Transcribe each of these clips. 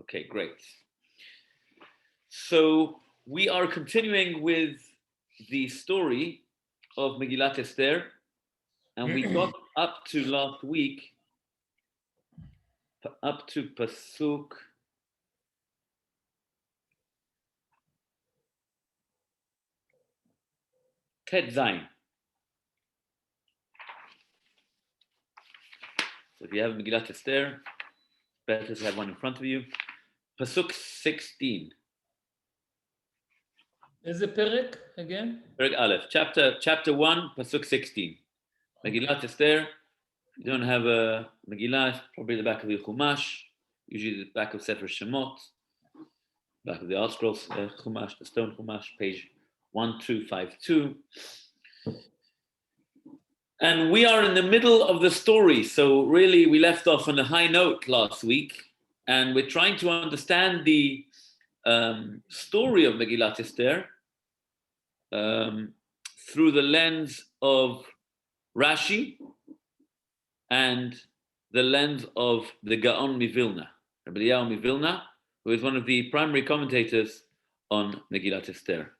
Okay, great. So we are continuing with the story of Megilat Esther, and we got up to last week, up to Pasuk Tet Zayin. So if you have Megilat Esther, better to have one in front of you. Pasuk 16. Is it Perek again? Perek Aleph, chapter 1, Pasuk 16. Megilat Esther. If you don't have a Megillah, it's probably the back of the Chumash, usually the back of Sefer Shemot, back of the Art Scrolls Chumash, the stone Chumash, page 1252. And we are in the middle of the story. So really, we left off on a high note last week, and we're trying to understand the story of Megilat Esther through the lens of Rashi and the lens of the Gaon Mivilna, Rabbi Eliyahu Mivilna, who is one of the primary commentators on Megilat Esther.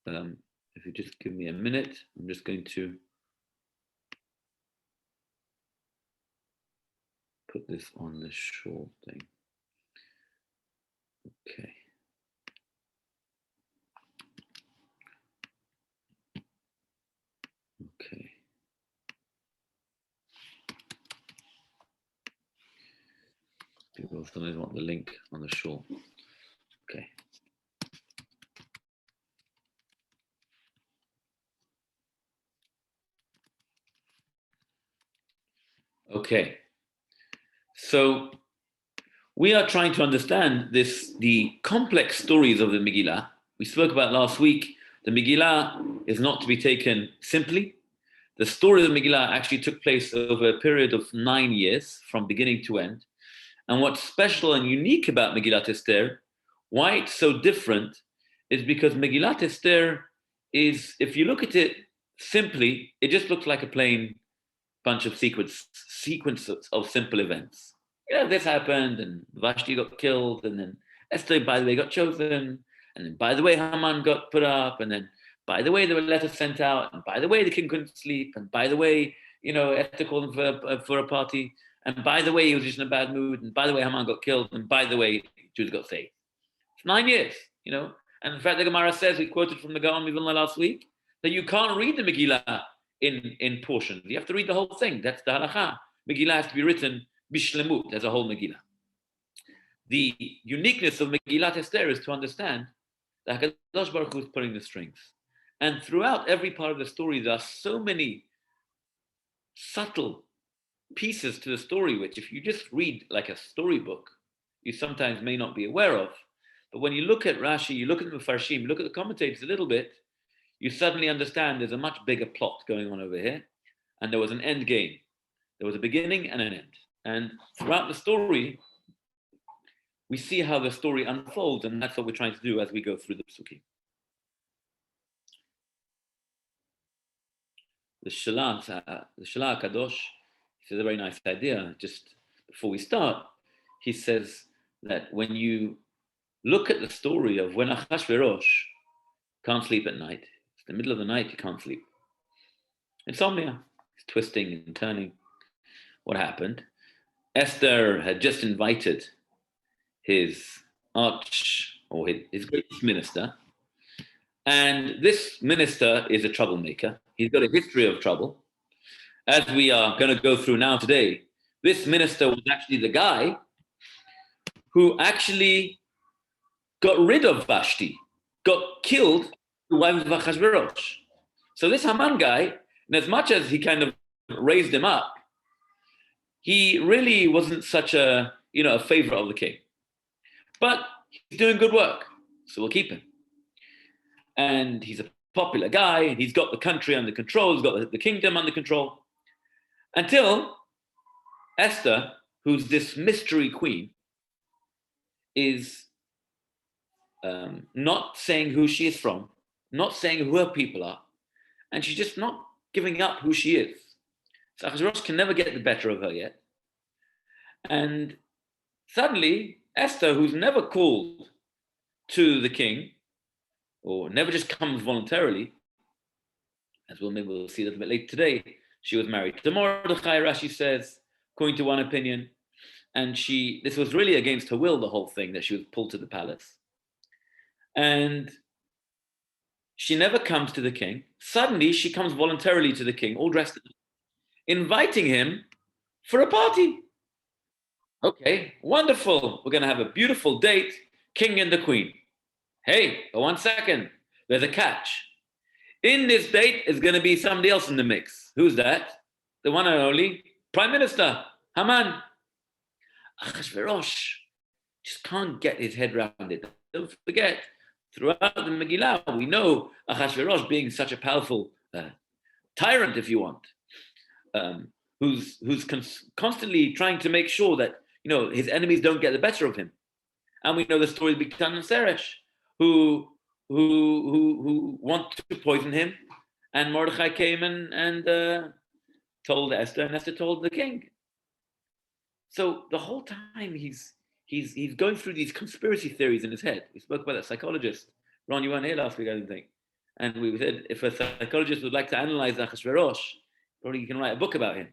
If you just give me a minute, I'm just going to put this on the short thing. Okay. Okay. People sometimes want the link on the shore. Okay. Okay. So we are trying to understand the complex stories of the Megillah. We spoke about last week. The Megillah is not to be taken simply. The story of the Megillah actually took place over a period of 9 years, from beginning to end. And what's special and unique about Megilat Esther, why it's so different, is because Megilat Esther is, if you look at it simply, it just looks like a plain bunch of sequences of simple events. This happened, and Vashti got killed, and then Esther, by the way, got chosen, and then, by the way, Haman got put up, and then, by the way, there were letters sent out, and by the way, the king couldn't sleep, and by the way, Esther called him for a party, and by the way, he was just in a bad mood, and by the way, Haman got killed, and by the way, Jews got saved. It's 9 years, and in fact, the Gemara says, we quoted from the Gaon Mivilna last week, that you can't read the Megillah in portions. You have to read the whole thing. That's the halacha. Megillah has to be written bishlemut, as a whole Megillah. The uniqueness of Megillat Esther is to understand that HaKadosh Baruch Hu is pulling the strings. And throughout every part of the story, there are so many subtle pieces to the story, which if you just read like a storybook, you sometimes may not be aware of. But when you look at Rashi, you look at the Mefarshim, you look at the commentators a little bit, you suddenly understand there's a much bigger plot going on over here. And there was an end game. There was a beginning and an end. And throughout the story, we see how the story unfolds, and that's what we're trying to do as we go through the Psukim. The Shelah Kadosh, he says a very nice idea. Just before we start, he says that when you look at the story of when Achashverosh can't sleep at night, it's the middle of the night, you can't sleep. Insomnia, he's twisting and turning. What happened? Esther had just invited his greatest minister, and this minister is a troublemaker. He's got a history of trouble. As we are going to go through now today, this minister was actually the guy who actually got rid of Vashti, got killed, the wife of Achashverosh. So this Haman guy, and as much as he kind of raised him up, he really wasn't such a favorite of the king. But he's doing good work, so we'll keep him. And he's a popular guy, and he's got the country under control, he's got the kingdom under control. Until Esther, who's this mystery queen, is not saying who she is from, not saying who her people are, and she's just not giving up who she is. So Achashverosh can never get the better of her yet. And suddenly, Esther, who's never called to the king, or never just comes voluntarily, as maybe we'll see a little bit later today, she was married to Mordechai, Rashi says, according to one opinion, and this was really against her will, the whole thing, that she was pulled to the palace. And she never comes to the king. Suddenly, she comes voluntarily to the king, all dressed up, inviting him for a party. Okay, wonderful. We're going to have a beautiful date, king and the queen. Hey, but 1 second. There's a catch. In this date is going to be somebody else in the mix. Who's that? The one and only Prime Minister, Haman. Achashverosh just can't get his head around it. Don't forget, throughout the Megillah, we know Achashverosh being such a powerful tyrant, if you want, who's constantly trying to make sure that his enemies don't get the better of him. And we know the story of Bigtan and Seresh, who want to poison him, and Mordechai came and told Esther, and Esther told the king. So the whole time he's going through these conspiracy theories in his head. We spoke about that psychologist. Ron, you weren't here last week, I don't think. And we said if a psychologist would like to analyze Achashverosh, probably you can write a book about him.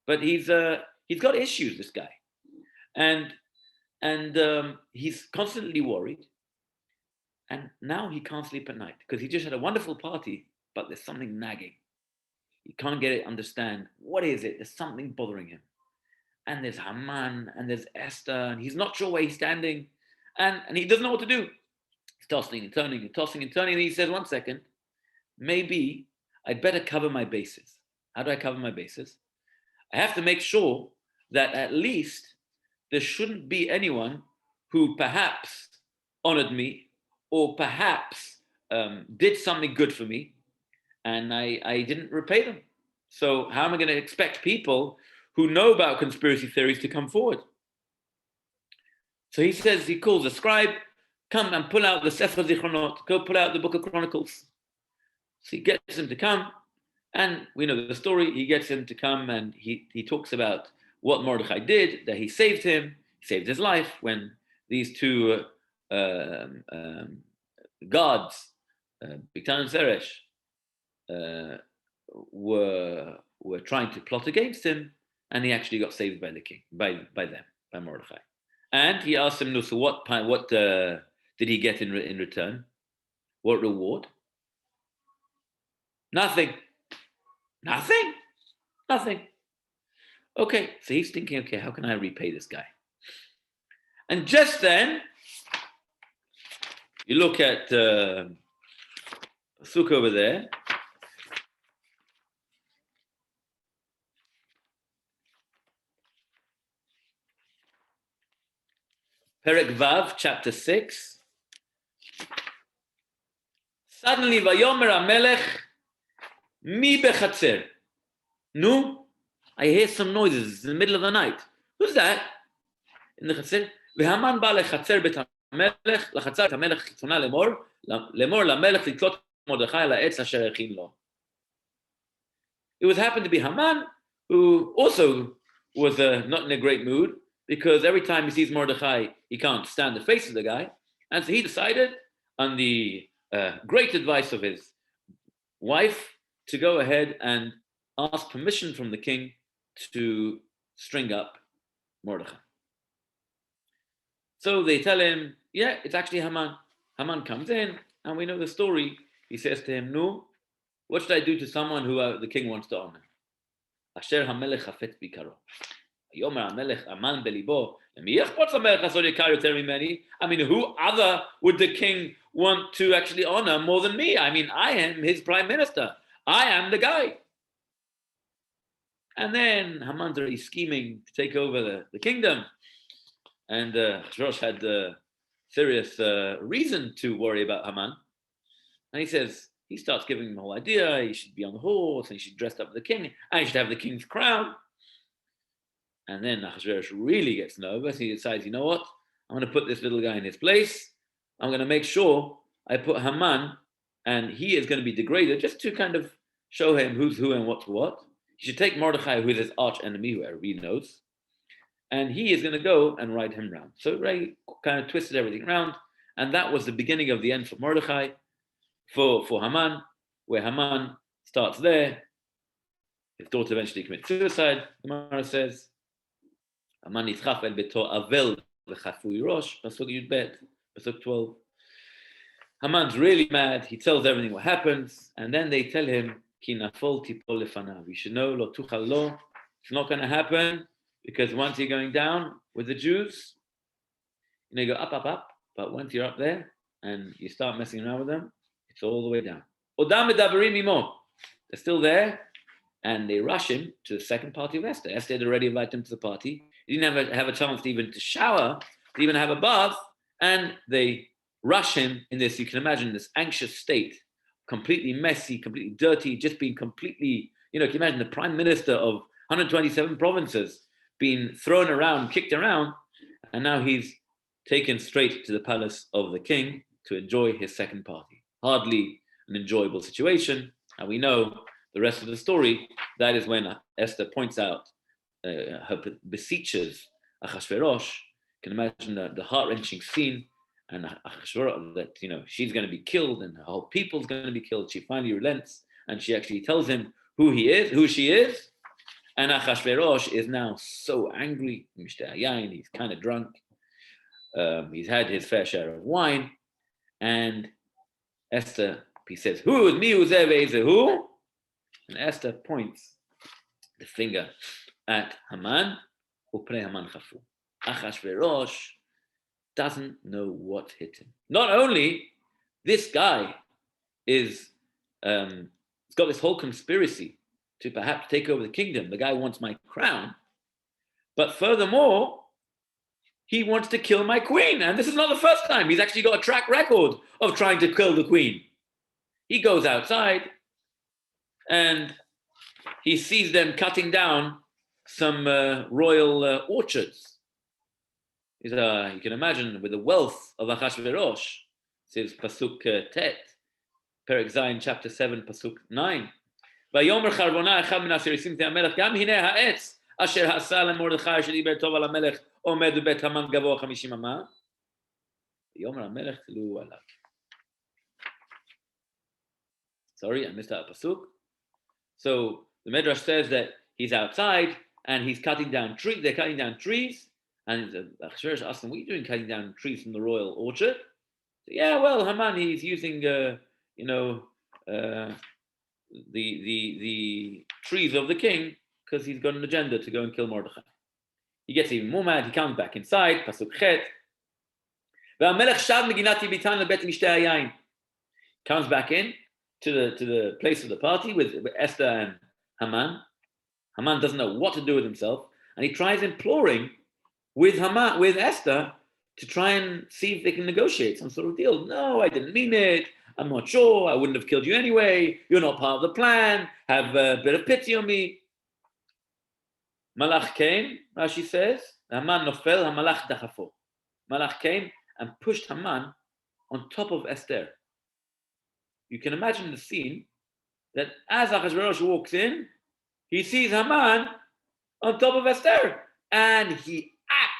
But he's got issues, this guy, and he's constantly worried. And now he can't sleep at night because he just had a wonderful party, but there's something nagging. He can't get it, understand what is it. There's something bothering him. And there's Haman, and there's Esther, and he's not sure where he's standing, and he doesn't know what to do. He's tossing and turning and tossing and turning, and he says, 1 second, maybe I'd better cover my bases. How do I cover my bases? I have to make sure that at least there shouldn't be anyone who perhaps honored me or perhaps did something good for me, and I didn't repay them. So how am I going to expect people who know about conspiracy theories to come forward? So he calls a scribe, come and pull out the Sefer Zichronot, go pull out the Book of Chronicles. So he gets him to come, and we know the story. He gets him to come, and he talks about what Mordechai did, that he saved him, he saved his life when these two gods, Bigtan and Seresh, were trying to plot against him, and he actually got saved by the king, by them, by Mordechai. And he asked him, so what did he get in return? What reward? Nothing. Okay, so he's thinking, okay, how can I repay this guy? And just then, you look at Suk over there. Perek Vav, chapter 6. Suddenly, Vayomer HaMelech, mi bechatzer. No, I hear some noises in the middle of the night. Who's that? In the chatzer. V'haman ba lechatzer bet HaMelech, lachatzer HaMelech chitzona lemor lamelech litlot Mordechai la'etz asher echin lo. It happened to be Haman, who also was not in a great mood, because every time he sees Mordechai, he can't stand the face of the guy. And so he decided, on the great advice of his wife, to go ahead and ask permission from the king to string up Mordechai. So they tell him, yeah, it's actually Haman. Haman comes in, and we know the story. He says to him, no, what should I do to someone who the king wants to honor? Asher hamelech hafetz bikaro. Yomer hamelech aman belibo. I mean, who other would the king want to actually honor more than me? I mean, I am his prime minister. I am the guy. And then Haman's already scheming to take over the kingdom. And Rosh had serious reason to worry about Haman. And he starts giving him the whole idea. He should be on the horse, and he should dress up as the king, and he should have the king's crown. And then Achashverosh really gets nervous. He decides, you know what? I'm going to put this little guy in his place. I'm going to make sure I put Haman, and he is going to be degraded, just to kind of show him who's who and what's what. He should take Mordechai, who is his arch enemy, who everybody knows. and he is going to go and ride him round. So Ray kind of twisted everything around, and that was the beginning of the end for Mordechai, for Haman, where Haman starts there. His daughter eventually commits suicide. The Gemara says, Haman yitzchaf el beto avel v'chafui rosh, pasuk yud bet, pasuk 12. Haman's really mad. He tells everything what happens, and then they tell him, Ki nafol tipol lefanav. You should know, lo tuchal lo. It's not going to happen, because once you're going down with the Jews, you go up, but once you're up there and you start messing around with them, it's all the way down. Odam medaberim imo. They're still there, and they rush him to the second party of Esther. Esther had already invited him to the party. He didn't have a chance to even to shower, to even have a bath, and they rush him in this, you can imagine, this anxious state, completely messy, completely dirty, just being completely, can you imagine the prime minister of 127 provinces being thrown around, kicked around, and now he's taken straight to the palace of the king to enjoy his second party. Hardly an enjoyable situation, and we know the rest of the story. That is when Esther points out, her beseeches Achashverosh. You can imagine the heart-wrenching scene, and Achashverosh, that she's going to be killed and her whole people's going to be killed. She finally relents, and she actually tells him who she is. And Achashverosh is now so angry. He's kind of drunk. He's had his fair share of wine. And Esther, he says, who is me, who? And Esther points the finger at Haman. Haman chafu. Achashverosh doesn't know what hit him. Not only this guy he's got this whole conspiracy to perhaps take over the kingdom. The guy wants my crown. But furthermore, he wants to kill my queen. And this is not the first time. He's actually got a track record of trying to kill the queen. He goes outside and he sees them cutting down some royal orchards. You can imagine with the wealth of Achashverosh. This is Pasuk Tet, Perek Zayin, chapter 7, Pasuk 9. ויאמר חרבונה אחד מן אשר ישים את המלך גם הנה העץ אשר עשה למרדכי שדיבר טוב על המלך עומד בבית המן גבוה 50 אמה. ויאמר המלך תלו עליו. Sorry, I missed out a pasuk. So the Midrash says that he's outside and he's cutting down trees. They're cutting down trees, and Achashverosh asks him, "What are you doing, cutting down trees from the royal orchard?" So, yeah, well, Haman, he's using the trees of the king because he's got an agenda to go and kill Mordechai. He gets even more mad. He comes back inside. Pasuk Chet. והמלך שב מגינתי ביתן לבית משתה היין. Comes back in to the place of the party with Esther and Haman. Haman doesn't know what to do with himself, and he tries imploring with Esther to try and see if they can negotiate some sort of deal. No, I didn't mean it. I'm not sure. I wouldn't have killed you anyway. You're not part of the plan. Have a bit of pity on me. Malach came, Rashi says. Haman nofel, hamalach dachafo. Malach came and pushed Haman on top of Esther. You can imagine the scene that as Achashverosh walks in, he sees Haman on top of Esther, and he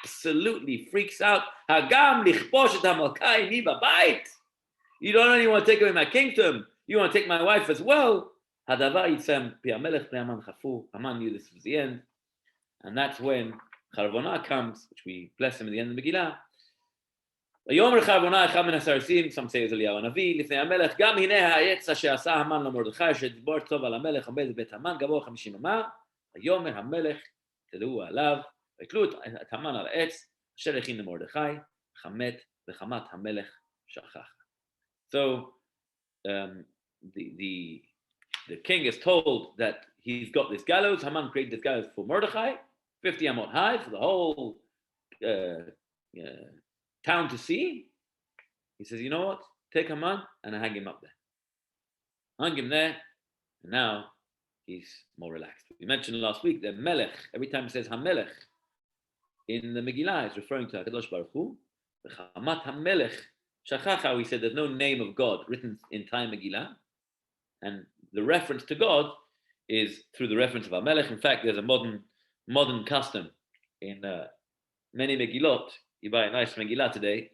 absolutely freaks out. Hagam lichposh et hamalkai mi babayit. You don't only want to take away my kingdom, you want to take my wife as well. Hadavar yitzem pi hamelech pnei Haman chafu. Haman knew this was the end, and that's when Charvona comes, which we bless him at the end of the Megillah. ויאמר חרבונה אחד מן הסרסים, some say it's אליהו הנביא, לפני המלך, גם הנה העץ אשר עשה המן למרדכי, שדיבר טוב על המלך, עומד בבית המן גבוה 50 אמה, ויאמר המלך, תדעו עליו, ויתלו את המן על העץ, אשר הכין למרדכי, חמת וחמת המלך שכח. So the king is told that he's got this gallows. Haman created this gallows for Mordechai, 50 amot high for the whole town to see. He says, you know what? Take Haman and I hang him up there. Hang him there, and now he's more relaxed. We mentioned last week that Melech, every time it says HaMelech in the Megillah, is referring to HaKadosh Baruch Hu. The Chamat HaMelech Shachacha, we said there's no name of God written in time Megillah, and the reference to God is through the reference of HaMelech. In fact, there's a modern custom in many Megillot. You buy a nice Megillah today,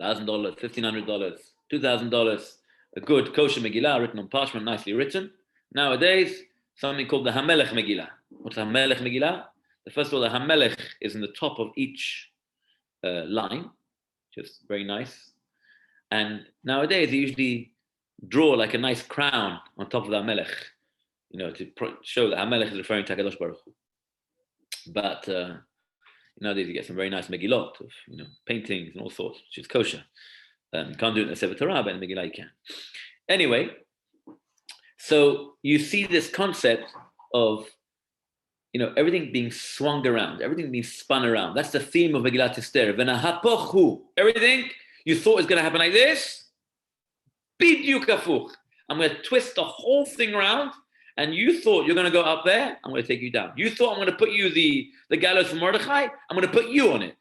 $1,000, $1,500, $2,000, a good kosher Megillah written on parchment, nicely written. Nowadays, something called the Hamelech Megillah. What's a Hamelech Megillah? First of all, the Hamelech is in the top of each line, just very nice. And nowadays, they usually draw like a nice crown on top of the Hamelech, to show that Hamelech is referring to HaKadosh Baruch Hu. But nowadays, you get some very nice Megillot of paintings and all sorts, which is kosher. You can't do it in the Sefer Torah, but in the Megillah you can. Anyway, so you see this concept of everything being swung around, everything being spun around. That's the theme of Megilat Esther. Everything you thought was going to happen like this, bidyuk hapuch. I'm going to twist the whole thing around, and you thought you're going to go up there, I'm going to take you down. You thought I'm going to put you the gallows for Mordechai, I'm going to put you on it.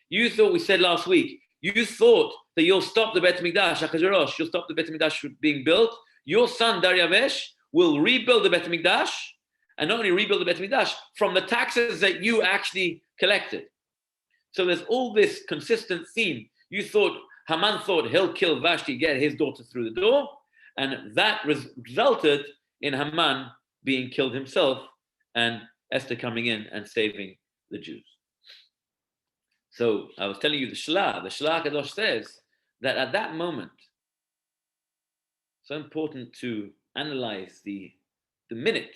You thought, we said last week, you thought that you'll stop the Bet Mikdash, Achashverosh, you'll stop the Bet Mikdash being built. Your son Daryavesh will rebuild the Bet Mikdash, and not only rebuild the Bet Mikdash, from the taxes that you actually collected. So there's all this consistent theme. Haman thought he'll kill Vashti, get his daughter through the door, and that resulted in Haman being killed himself and Esther coming in and saving the Jews. So I was telling you the Shlah Kadosh says that at that moment, so important to analyze the minute.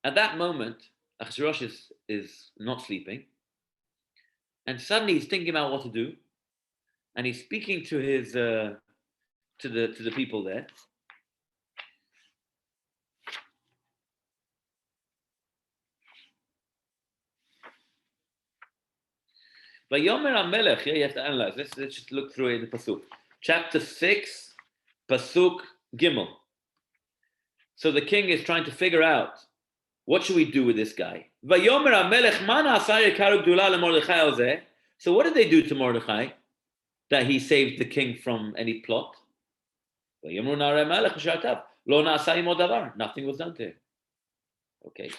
At that moment, Achashverosh is not sleeping, and suddenly he's thinking about what to do, and he's speaking to his to the people there. Vayomer HaMelech, you have to analyze. Let's just look through it, the pasuk. Chapter 6, pasuk Gimel. So the king is trying to figure out, what should we do with this guy? Vayomer HaMelech, ma na'asa yekaru gdula leMordechai ozeh. So what did they do to Mordechai that he saved the king from any plot? Vayomer na'arei HaMelech v'shartav, lo na'asa imo davar. Nothing was done to him. Okay.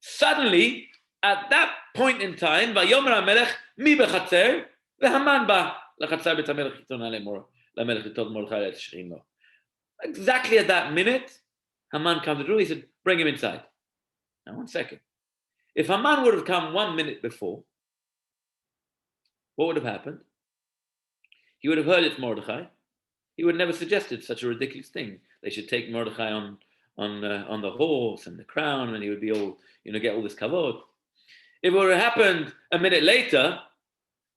Suddenly, at that point in time, Vayomer HaMelech mi bechatzer v'Haman ba lachatzer bet HaMelech chitona leMelech litov Mordechai le'tishrim lo. Exactly at that minute, Haman comes through. He said, "Bring him inside." Now, 1 second. If Haman would have come 1 minute before, what would have happened? He would have heard it's Mordechai. He would have never suggested such a ridiculous thing. They should take Mordechai on the horse and the crown, and he would be all, get all this kavod. If it would have happened a minute later,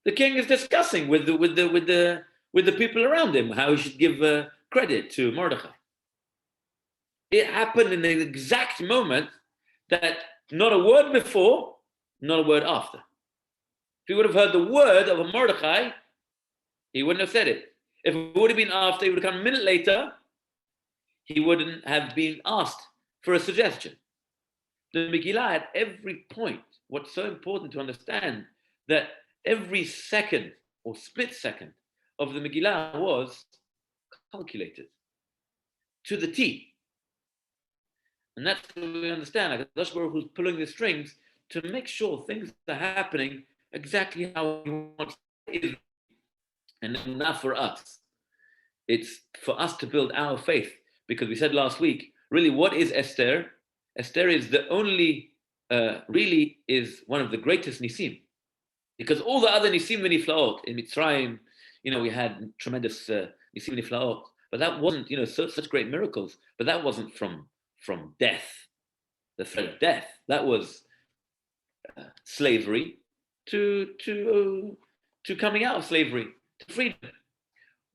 the king is discussing with the people around him how he should give credit to Mordechai. It happened in the exact moment that not a word before, not a word after. If he would have heard the word of a Mordechai, he wouldn't have said it. If it would have been after, he would have come a minute later, he wouldn't have been asked for a suggestion. The Megillah at every point, what's so important to understand, that every second or split second of the Megillah was calculated to the T. And that's what we understand. Like HaKadosh Baruch Hu is pulling the strings to make sure things are happening exactly how he wants it. And not for us. It's for us to build our faith. Because we said last week, really, what is Esther? Esther is the only, really is one of the greatest Nisim. Because all the other Nisim v'Niflaot in Mitzrayim, we had tremendous Nisim v'Niflaot. But that wasn't, such great miracles. But that wasn't from death, the threat of death. That was slavery to coming out of slavery, to freedom.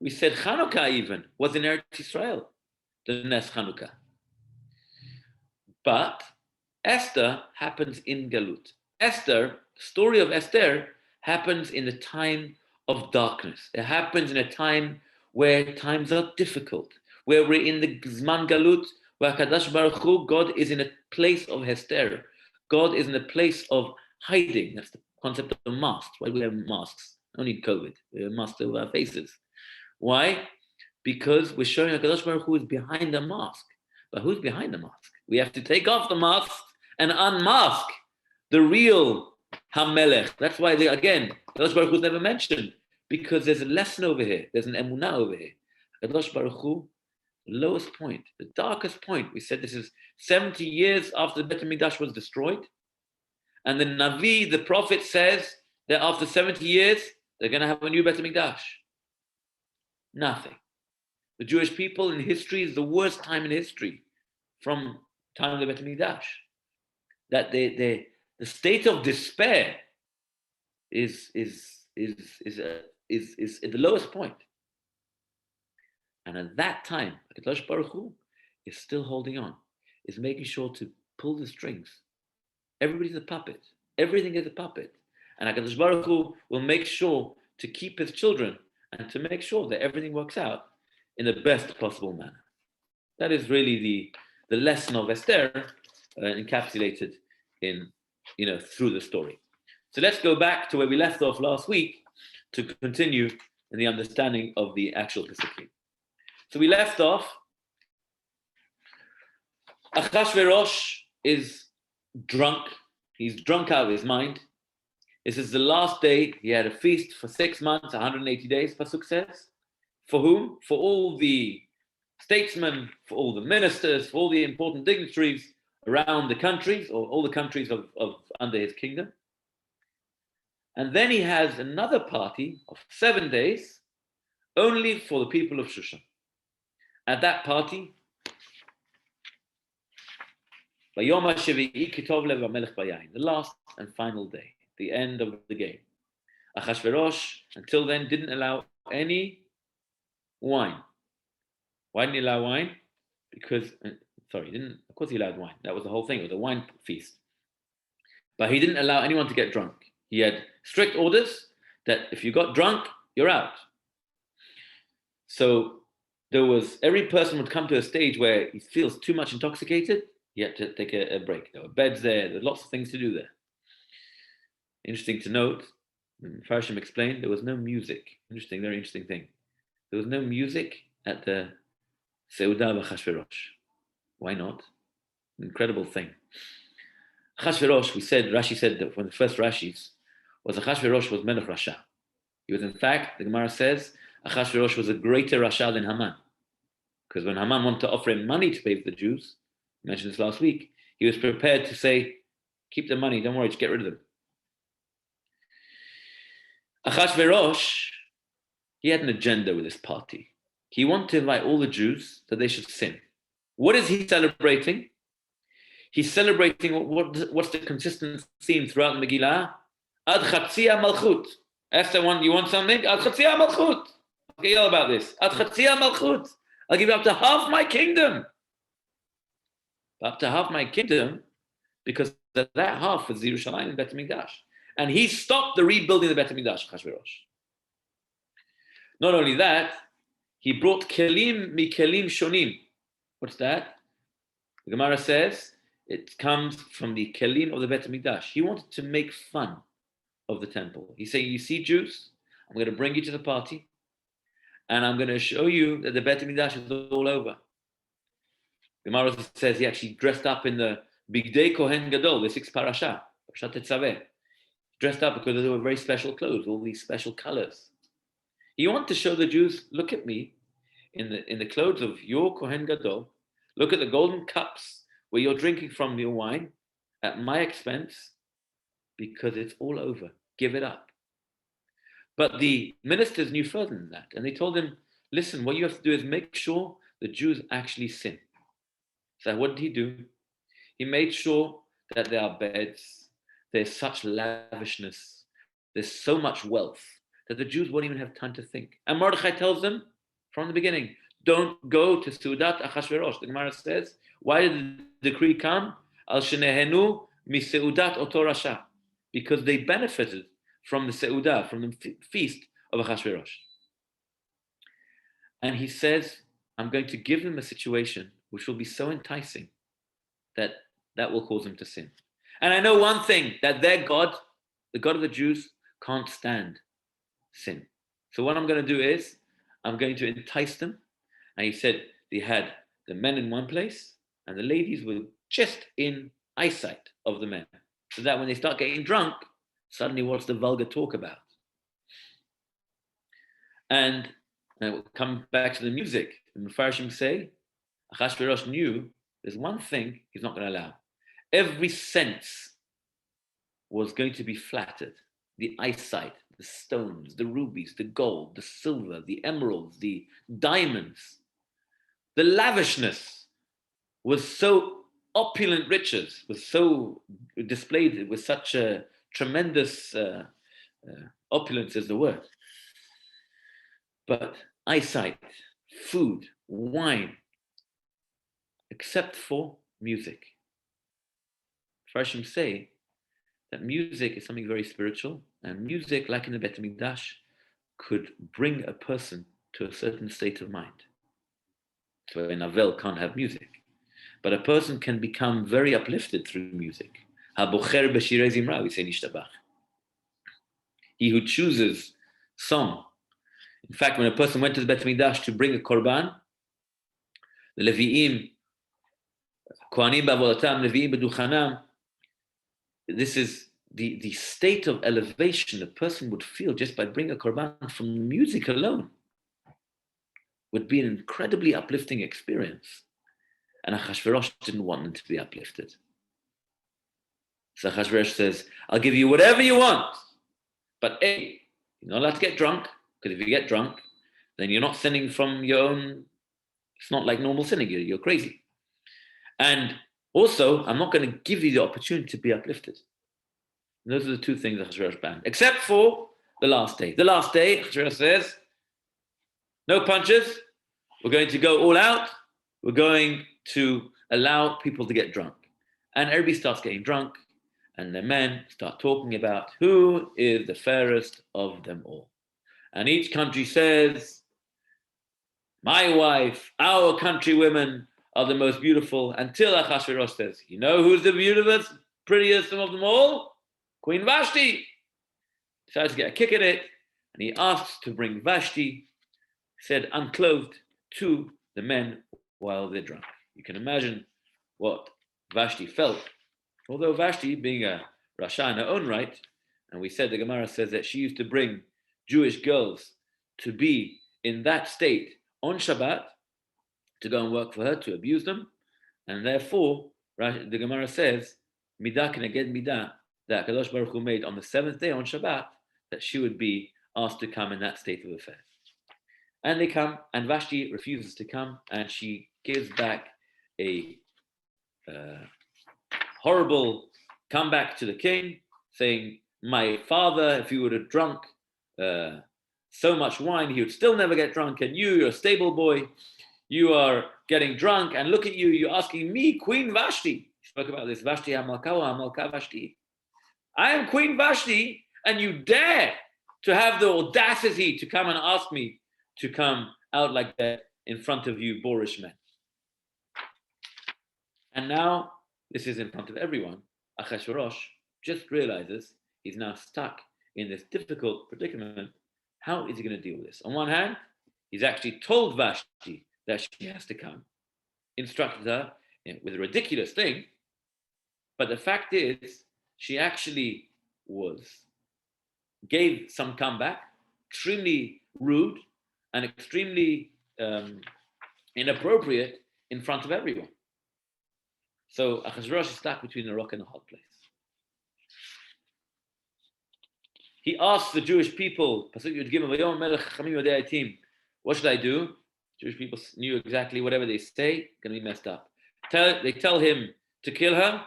We said Chanukah even was in Eretz Israel, the Nes Chanukah. But Esther happens in Galut. Esther, the story of Esther happens in the time of darkness. It happens in a time where times are difficult, where we're in the Zman Galut, where HaKadosh Baruch Hu, God is in a place of Hester. God is in a place of hiding. That's the concept of masks. Why do we have masks? No need COVID. We have masks over our faces. Why? Because we're showing HaKadosh Baruch Hu is behind the mask. But who's behind the mask? We have to take off the mask and unmask the real HaMelech. That's why, again, Kadosh Baruch Hu is never mentioned, because there's a lesson over here. There's an emunah over here. Kadosh Baruch Hu, the lowest point, the darkest point. We said this is 70 years after the Bet HaMikdash was destroyed. And the Navi, the prophet, says that after 70 years, they're going to have a new Bet HaMikdash. Nothing. The Jewish people in history is the worst time in history from time of the Bet HaMikdash. That the state of despair is at the lowest point. And at that time, HaKadosh Baruch Hu is still holding on, is making sure to pull the strings. Everybody's a puppet. Everything is a puppet. And HaKadosh Baruch Hu will make sure to keep his children and to make sure that everything works out in the best possible manner. That is really the lesson of Esther encapsulated in, through the story. So let's go back to where we left off last week to continue in the understanding of the actual Pesukim. So we left off, Achashverosh is drunk. He's drunk out of his mind. This is the last day. He had a feast for 6 months, 180 days, Pasuk says. For whom? For all the statesmen, for all the ministers, for all the important dignitaries around the countries, or all the countries of under his kingdom. And then he has another party of 7 days, only for the people of Shushan. At that party, the last and final day, the end of the game. Achashverosh, until then, didn't allow any wine. Why didn't he allow wine? Because, of course he allowed wine. That was the whole thing. It was a wine feast. But he didn't allow anyone to get drunk. He had strict orders that if you got drunk, you're out. So every person would come to a stage where he feels too much intoxicated. He had to take a break. There were beds there lots of things to do there. Interesting to note, Farshim explained, there was no music. Very interesting thing. There was no music at the Seudah of Achashverosh. Why not? Incredible thing. Achashverosh, Rashi said that one of the first Rashis was Achashverosh was Melech Rasha. He was, in fact, the Gemara says, Achashverosh was a greater Rasha than Haman. Because when Haman wanted to offer him money to pay for the Jews, I mentioned this last week, he was prepared to say, keep the money, don't worry, just get rid of them. Achashverosh, he had an agenda with this party. He wanted to invite all the Jews that they should sin. What is he celebrating? He's celebrating what's the consistent theme throughout the Megillah? Ad chatzia malchut. Esther, you want something? Ad chatzia malchut. Okay, all about this. Ad chatzia malchut. I'll give you up to half my kingdom. Up to half my kingdom, because that half was Yerushalayim and Bet HaMikdash. And he stopped the rebuilding of the Bet HaMikdash, Achashverosh. Not only that, he brought kelim mikelim shonim. What's that? The Gemara says it comes from the kelim of the Bet HaMikdash. He wanted to make fun of the temple. He's saying, you see Jews, I'm going to bring you to the party, and I'm going to show you that the Bet HaMikdash is all over. The Gemara says he actually dressed up in the Bigdei Kohen Gadol, the 6th parasha, Parashat Tetzaveh. Dressed up because they were very special clothes, all these special colors. He wanted to show the Jews, look at me in the clothes of your Kohen Gadol. Look at the golden cups where you're drinking from your wine at my expense, because it's all over. Give it up. But the ministers knew further than that, and they told him, listen, what you have to do is make sure the Jews actually sin. So what did he do? He made sure that there are beds, there's such lavishness, there's so much wealth that the Jews won't even have time to think. And Mordechai tells them from the beginning, don't go to Seudat Achashverosh. The Gemara says, why did the decree come? Al shenehenu mi Seudat oto rasha. Because they benefited from the Seudah, from the feast of Achashverosh. And he says, I'm going to give them a situation which will be so enticing that will cause them to sin. And I know one thing, that their God, the God of the Jews, can't stand sin. So what I'm going to do is, I'm going to entice them. And he said they had the men in one place, and the ladies were just in eyesight of the men. So that when they start getting drunk, Suddenly, what's the vulgar talk about? And we'll come back to the music. The Mefarshim say, Achashverosh knew there's one thing he's not going to allow. Every sense was going to be flattered. The eyesight, the stones, the rubies, the gold, the silver, the emeralds, the diamonds. The lavishness was so opulent riches, was so displayed with such a tremendous opulence is the word. But eyesight, food, wine, except for music. Farshim say that music is something very spiritual, and music, like in the Bet Mikdash, could bring a person to a certain state of mind. So an Avel can't have music, but a person can become very uplifted through music. Ha-bocher b'shirei zimra, we say nishtabach. He who chooses song. In fact, when a person went to the Bet Mikdash to bring a korban, the Levi'im, Kohanim b'avodatam, Levi'im b'duchanam, this is the state of elevation a person would feel just by bringing a korban from music alone. Would be an incredibly uplifting experience. And Achashverosh didn't want them to be uplifted. So Achashverosh says, I'll give you whatever you want, but A, you're not allowed to get drunk, because if you get drunk, then you're not sinning from your own, it's not like normal sinning, you're crazy. And also, I'm not going to give you the opportunity to be uplifted. And those are the two things Achashverosh banned, except for the last day. The last day, Achashverosh says, no punches, we're going to go all out, we're going to allow people to get drunk. And everybody starts getting drunk, and the men start talking about who is the fairest of them all. And each country says, my wife, our country women are the most beautiful, until Achashverosh says, you know who's the beautiful, prettiest of them all? Queen Vashti. Decides to get a kick at it, and he asks to bring Vashti, said unclothed, to the men while they're drunk. You can imagine what Vashti felt. Although Vashti, being a Rasha in her own right, and we said the Gemara says that she used to bring Jewish girls to be in that state on Shabbat, to go and work for her, to abuse them, and therefore the Gemara says, Midah keneged midah, that Kadosh Baruch Hu made on the seventh day on Shabbat, that she would be asked to come in that state of affairs. And they come, and Vashti refuses to come, and she gives back a horrible comeback to the king, saying, my father, if he would have drunk so much wine, he would still never get drunk, and you're a stable boy, you are getting drunk, and look at you, you're asking me, Queen Vashti. She spoke about this, Vashti HaMalka Vashti. I am Queen Vashti, and you dare to have the audacity to come and ask me to come out like that in front of you boorish men. And now, this is in front of everyone, Achashverosh just realizes he's now stuck in this difficult predicament. How is he going to deal with this? On one hand, he's actually told Vashti that she has to come, instructed her with a ridiculous thing, but the fact is, she actually gave some comeback, extremely rude and extremely inappropriate in front of everyone. So Achashverosh is stuck between a rock and a hard place. He asks the Jewish people, what should I do? Jewish people knew exactly whatever they say, going to be messed up. They tell him to kill her.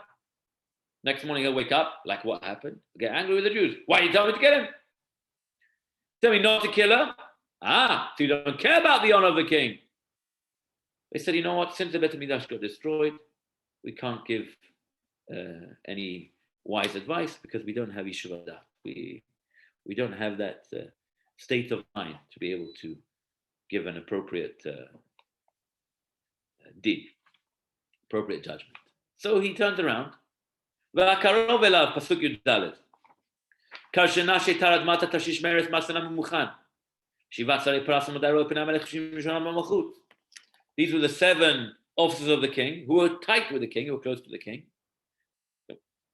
Next morning he'll wake up, like what happened? Get angry with the Jews. Why you tell me to kill him? Tell me not to kill her? So you don't care about the honor of the king. They said, you know what, since the Bet Mikdash got destroyed, we can't give any wise advice because we don't have Yeshuva Dat. We don't have that state of mind to be able to give an appropriate deed, appropriate judgment. So he turns around. והקרוב אליו, פסוק י"ד. כשנה שתרד מטה תרשיש מרץ מסנה ממוכן. שבעת שרי פרס ומדי רואה פני המלך 30 שנה במלכות. These were the 7 officers of the king who were tight with the king, who were close to the king.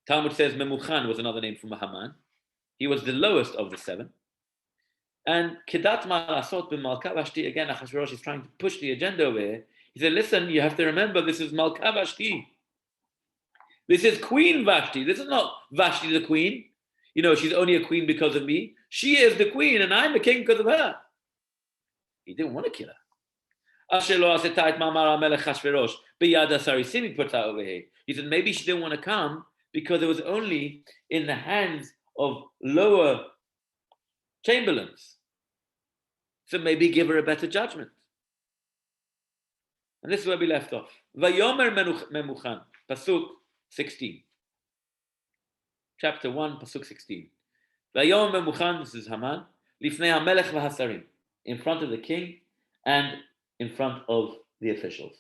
Talmud says Memuchan was another name for Haman. He was the lowest of the seven. And Kedat Malasot bin Malka Vashti, again, Achashverosh is trying to push the agenda over here. He said, listen, you have to remember this is Malka Vashti. This is Queen Vashti. This is not Vashti the queen. She's only a queen because of me. She is the queen, and I'm the king because of her. He didn't want to kill her. He said maybe she didn't want to come because it was only in the hands of lower chamberlains. So maybe give her a better judgment. And this is where we left off. Vayomer Memuchan, Pasuk 16. Chapter 1, Pasuk 16. Vayomer Memuchan, this is Haman, Lifnei HaMelech v'Hasarim, in front of the king and in front of the officials.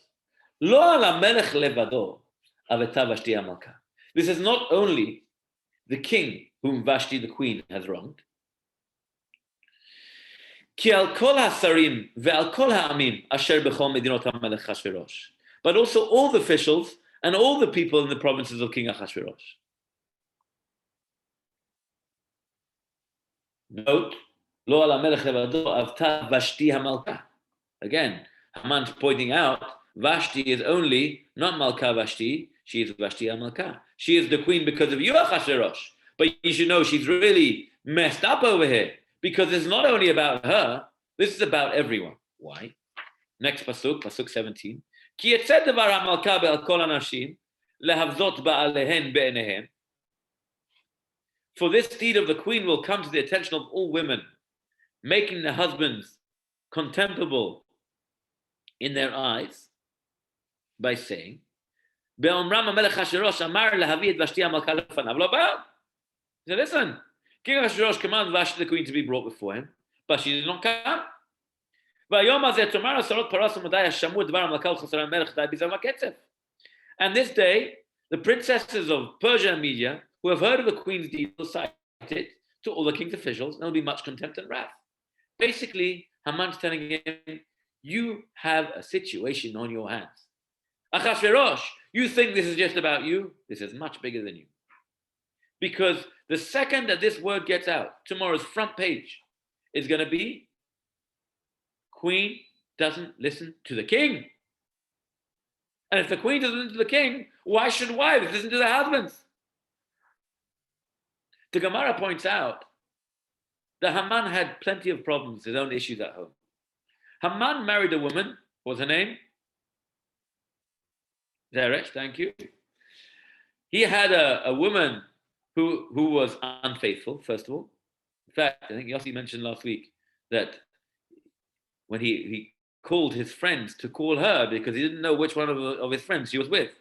Lo ala melech levado aveta Vashti Malka. This is not only the king whom Vashti the queen has wronged. Ki al kol hasarim ve'al kol ha'amim asher bechol medinot hamelech Achashverosh. But also all the officials and all the people in the provinces of King Achashverosh. Note, lo ala melech levado aveta Vashti Malka. Again, Haman's pointing out Vashti is only not Malka Vashti, she is Vashti Malka. She is the queen because of you, Achashverosh. But you should know she's really messed up over here because it's not only about her, this is about everyone. Why? Next Pasuk, Pasuk 17. Ki yetzeh devar HaMalka be'al kol hanashim lehavzot ba'alehen be'enehem. For this deed of the queen will come to the attention of all women, making their husbands contemptible in their eyes by saying, "Be'omram HaMelech Achashverosh amar lehavi et Vashti HaMalka lefanav lo ba." He said, listen, King Achashverosh commanded Vashti the queen to be brought before him, but she did not come. And this day, the princesses of Persia and Media, who have heard of the queen's deed, will cite it to all the king's officials, and there will be much contempt and wrath. Basically, Haman's telling him, you have a situation on your hands. Achashverosh, you think this is just about you? This is much bigger than you. Because the second that this word gets out, tomorrow's front page is going to be, Queen doesn't listen to the king. And if the queen doesn't listen to the king, why should wives listen to their husbands? The Gemara points out that Haman had plenty of problems, his own issues at home. Haman married a woman, what was her name? Zeresh, thank you. He had a woman who was unfaithful, first of all. In fact, I think Yossi mentioned last week that when he called his friends to call her because he didn't know which one of his friends she was with.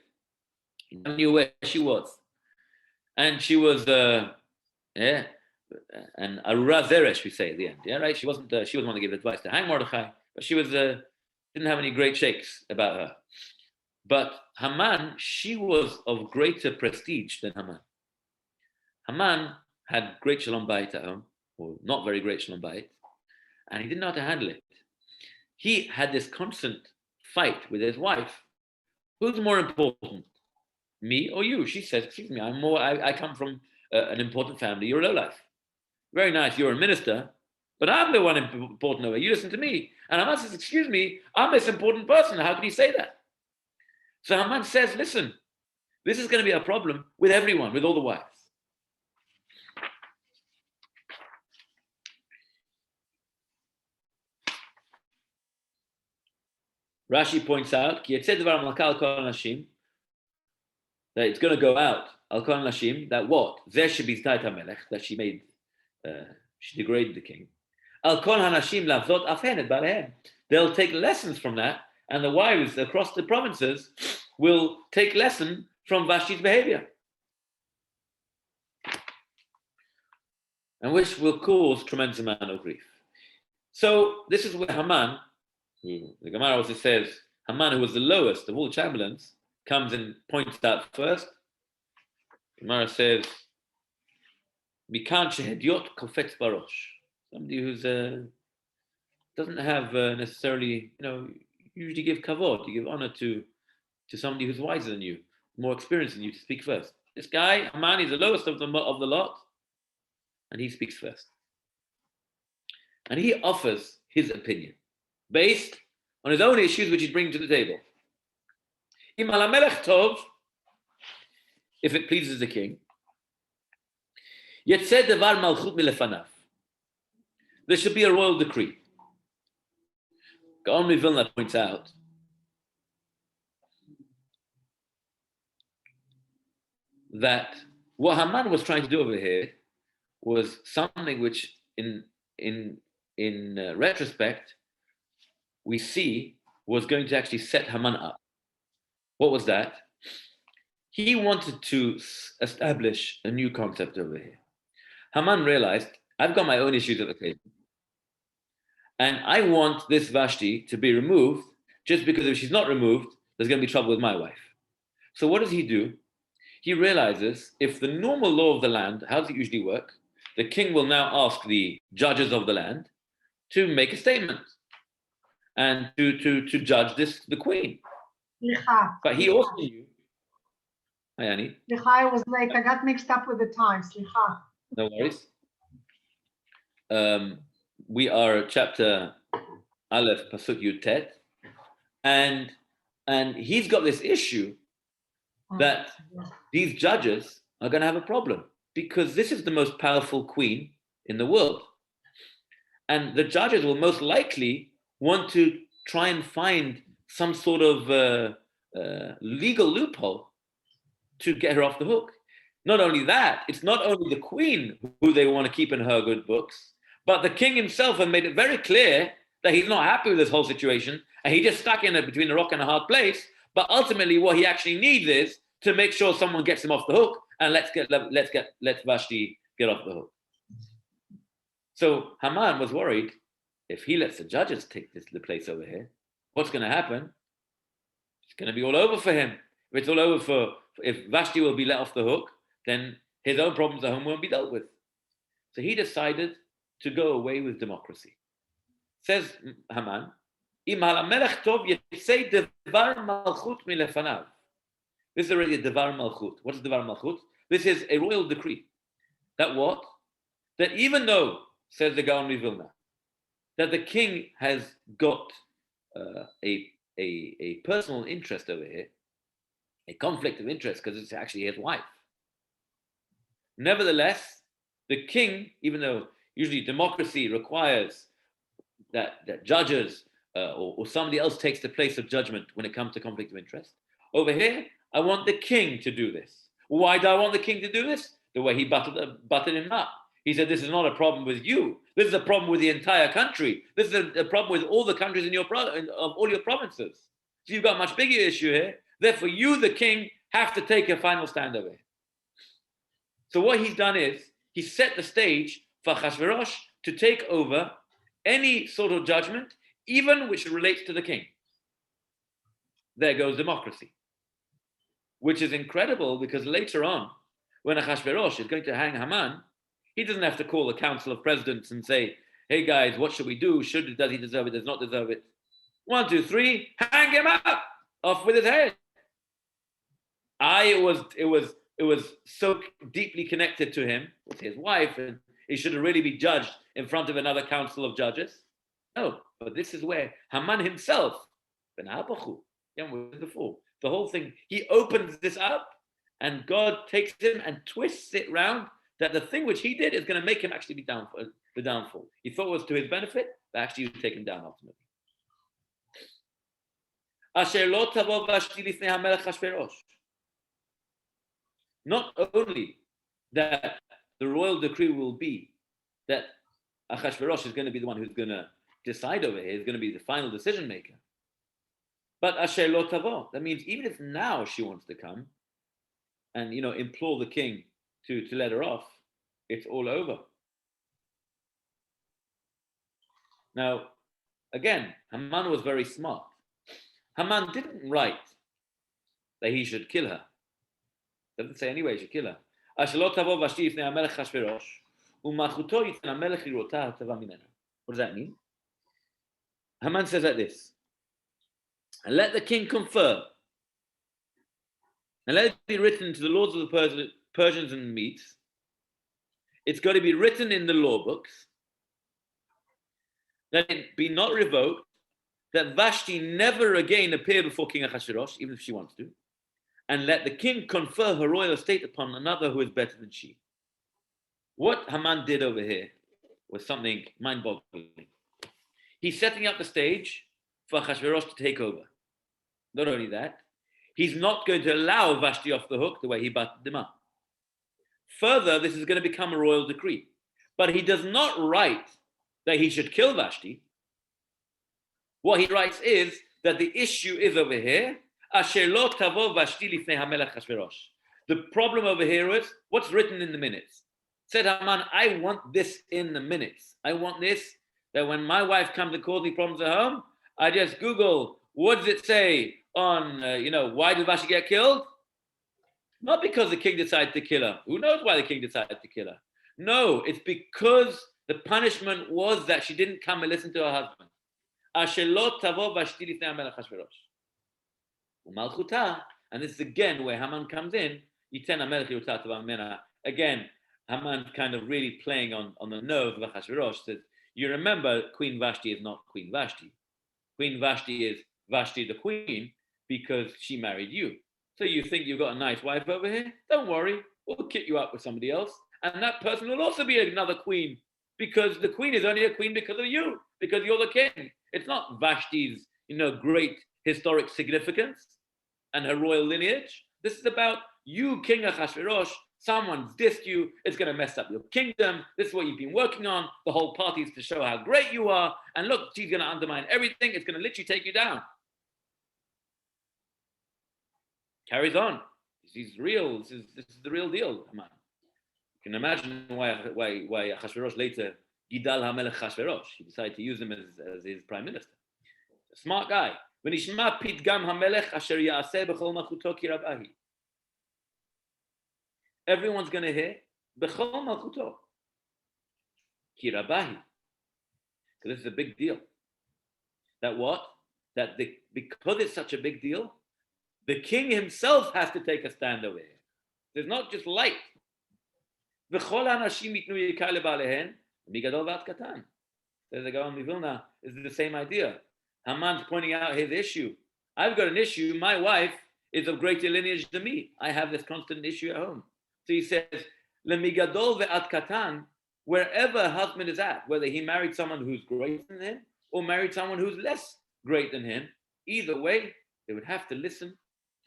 He knew where she was. And she was, and Arura Zeresh, we say at the end, yeah, right? She was one to give advice to hang Mordechai, but she was, didn't have any great shakes about her. But Haman, she was of greater prestige than Haman. Haman had great shalom bayit at home, or not very great shalom bayit, and he didn't know how to handle it. He had this constant fight with his wife. Who's more important, me or you? She says, excuse me, I come from an important family. You're a lowlife. Very nice, you're a minister, but I'm the one important over. You listen to me. And Haman says, excuse me, I'm this important person. How can you say that? So Haman says, listen, this is going to be a problem with everyone, with all the wives. Rashi points out that it's going to go out, that what? That she made, she degraded the king. They'll take lessons from that, and the wives across the provinces will take lesson from Vashti's behavior. And which will cause tremendous amount of grief. So this is where Haman, the Gemara also says, Haman, who was the lowest of all the chamberlains, comes and points out first. The Gemara says, Mikan shehediot kofetz barosh. Somebody who's doesn't have necessarily, you usually give kavod, you give honor to somebody who's wiser than you, more experienced than you, to speak first. This guy, Haman, is the lowest of the lot. and he speaks first. And he offers his opinion based on his own issues which he's bringing to the table. Im al hamelech tov, if it pleases the king, yetzeh devar malchut milefanav. There should be a royal decree. Gaon Vilna points out that what Haman was trying to do over here was something which, in retrospect, we see was going to actually set Haman up. What was that? He wanted to establish a new concept over here. Haman realized, I've got my own issues at the table, and I want this Vashti to be removed, just because if she's not removed, there's going to be trouble with my wife. So what does he do? He realizes if the normal law of the land, how does it usually work? The king will now ask the judges of the land to make a statement and to judge the queen. But he also knew. Hi, Annie. I was late. I got mixed up with the time. No worries. We are chapter Aleph Pasuk Yud Tet, and he's got this issue that these judges are going to have a problem because this is the most powerful queen in the world, and the judges will most likely want to try and find some sort of legal loophole to get her off the hook. Not only that, it's not only the queen who they want to keep in her good books, but the king himself has made it very clear that he's not happy with this whole situation, and he just stuck in it between a rock and a hard place. But ultimately, what he actually needs is to make sure someone gets him off the hook, and let Vashti get off the hook. So Haman was worried if he lets the judges take the place over here, what's going to happen? It's going to be all over for him. If it's all over if Vashti will be let off the hook, then his own problems at home won't be dealt with. So he decided to go away with democracy. Says Haman, Im al hamelech tov yetzei devar malchut milefanav. This is already a devar malchut. What is devar malchut? This is a royal decree. That what? That even though, says the Gaon Vilna, that the king has got a personal interest over here, a conflict of interest, because it's actually his wife. Nevertheless, the king, even though usually democracy requires that judges or somebody else takes the place of judgment when it comes to conflict of interest, over here, I want the king to do this. Why do I want the king to do this? The way he butted him up. He said, this is not a problem with you. This is a problem with the entire country. This is a problem with all the countries of all your provinces. So you've got a much bigger issue here. Therefore, you, the king, have to take a final stand over here. So what he's done is, he set the stage for Achashverosh to take over any sort of judgment, even which relates to the king. There goes democracy. Which is incredible because later on, when Achashverosh is going to hang Haman, he doesn't have to call a council of presidents and say, hey guys, what should we do? Does he deserve it? Does not deserve it? 1, 2, 3, hang him up, off with his head. It was so deeply connected to him, with his wife, and he should really be judged in front of another council of judges. No, but this is where Haman himself, before, the whole thing, he opens this up, and God takes him and twists it round that the thing which he did is going to make him actually be the downfall. He thought it was to his benefit, but actually he would take him down ultimately. Not only that the royal decree will be that Achashverosh is going to be the one who's going to decide over here, is going to be the final decision maker. But asher lo tavo, that means even if now she wants to come and implore the king to let her off, it's all over. Now, again, Haman was very smart. Haman didn't write that he should kill her. Doesn't say anyway he should kill her. Asher lo tavo vashti ifnei hamelech Achashverosh u'malchuto yitzen hamelech lirota hatava mimena. What does that mean? Haman says like this. And let the king confer, and let it be written to the lords of the Persians and Medes, It's got to be written in the law books, that it be not revoked, that Vashti never again appear before King Ahasuerus, even if she wants to, and let the king confer her royal estate upon another who is better than she. What Haman did over here was something mind-boggling. He's setting up the stage for Ahasuerus to take over. Not only that, he's not going to allow Vashti off the hook the way he buttoned him up. Further, this is going to become a royal decree. But he does not write that he should kill Vashti. What he writes is that the issue is over here. The problem over here is what's written in the minutes. Said Haman, I want this in the minutes. I want this, that when my wife comes and causes me problems at home, I just Google, what does it say on, why did Vashti get killed? Not because the king decided to kill her. Who knows why the king decided to kill her? No, it's because the punishment was that she didn't come and listen to her husband. And this is again where Haman comes in. Again, Haman kind of really playing on the nerve of Ahasuerus. That you remember, Queen Vashti is not Queen Vashti. Queen Vashti is Vashti the queen because she married you. So you think you've got a nice wife over here? Don't worry, we'll kick you up with somebody else. And that person will also be another queen because the queen is only a queen because of you, because you're the king. It's not Vashti's, great historic significance and her royal lineage. This is about you, King Ahasuerus. Someone's dissed you. It's going to mess up your kingdom. This is what you've been working on. The whole party is to show how great you are. And look, she's going to undermine everything. It's going to literally take you down. Carries on. This is real. This is the real deal, Haman. You can imagine why Ahasuerus later, Gidal HaMelech Ahasuerus, he decided to use him as his prime minister. A smart guy. V'nishma pitgam HaMelech asher ya'aseh b'chol malchuto ki rabahi. Everyone's going to hear b'chol malchuto ki rabahi. Because this is a big deal. That what? Because it's such a big deal, the king himself has to take a stand over here. There's not just light. V'chol ha'anashim yitnu yikar lebalehen migadol v'ad katan. There's a Gaon Mivilna. Is the same idea. Haman's pointing out his issue. I've got an issue. My wife is of greater lineage than me. I have this constant issue at home. So he says, lemigadol ve'ad katan, wherever husband is at, whether he married someone who's greater than him or married someone who's less great than him, either way, they would have to listen